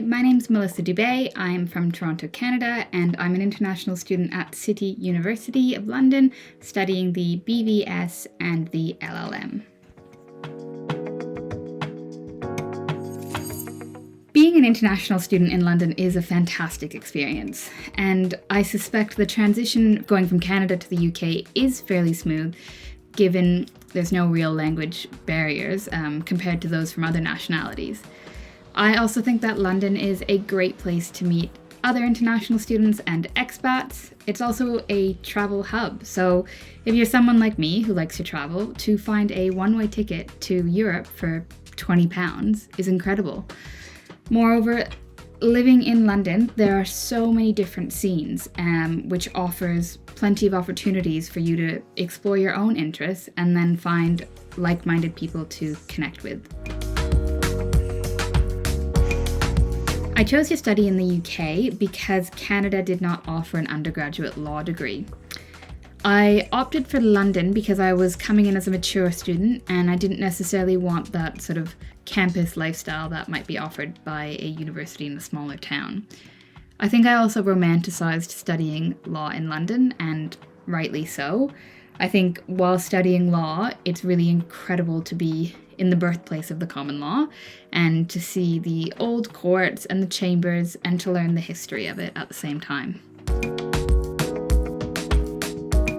my name's Melissa Dubé. I'm from Toronto, Canada, and I'm an international student at City University of London, studying the BVS and the LLM. Being an international student in London is a fantastic experience, and I suspect the transition going from Canada to the UK is fairly smooth, given there's no real language barriers compared to those from other nationalities. I also think that London is a great place to meet other international students and expats. It's also a travel hub, so if you're someone like me who likes to travel, to find a one-way ticket to Europe for £20 is incredible. Moreover, living in London, there are so many different scenes, which offers plenty of opportunities for you to explore your own interests and then find like-minded people to connect with. I chose to study in the UK because Canada did not offer an undergraduate law degree. I opted for London because I was coming in as a mature student and I didn't necessarily want that sort of campus lifestyle that might be offered by a university in a smaller town. I think I also romanticized studying law in London, and rightly so. I think while studying law, it's really incredible to be in the birthplace of the common law and to see the old courts and the chambers and to learn the history of it at the same time.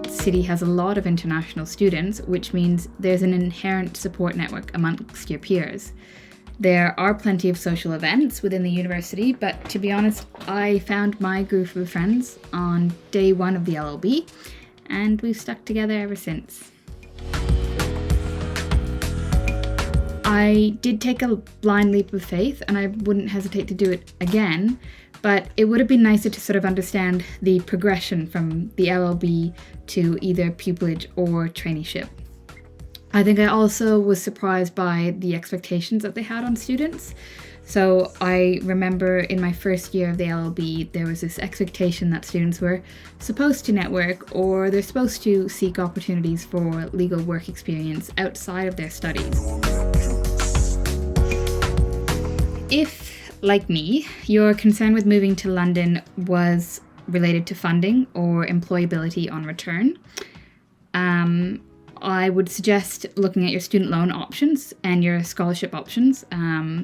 City has a lot of international students, which means there's an inherent support network amongst your peers. There are plenty of social events within the university, but to be honest, I found my group of friends on day one of the LLB, and we've stuck together ever since. I did take a blind leap of faith, and I wouldn't hesitate to do it again, but it would have been nicer to sort of understand the progression from the LLB to either pupillage or traineeship. I think I also was surprised by the expectations that they had on students. So I remember in my first year of the LLB, there was this expectation that students were supposed to network or they're supposed to seek opportunities for legal work experience outside of their studies. If, like me, your concern with moving to London was related to funding or employability on return, I would suggest looking at your student loan options and your scholarship options,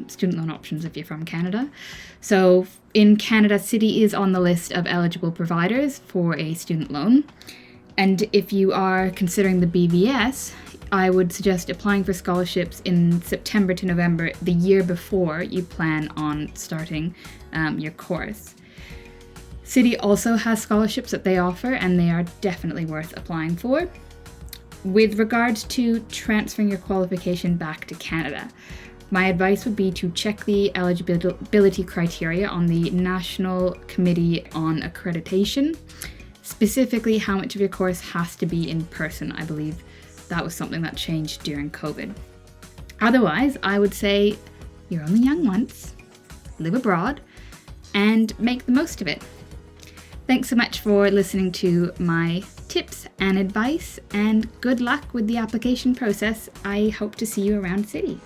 student loan options if you're from Canada. So in Canada, City is on the list of eligible providers for a student loan. And if you are considering the BVS, I would suggest applying for scholarships in September to November, the year before you plan on starting your course. City also has scholarships that they offer, and they are definitely worth applying for. With regards to transferring your qualification back to Canada, my advice would be to check the eligibility criteria on the National Committee on Accreditation, specifically how much of your course has to be in person. I believe that was something that changed during COVID. Otherwise, I would say you're only young once, live abroad, and make the most of it. Thanks so much for listening to my tips and advice, and good luck with the application process. I hope to see you around City.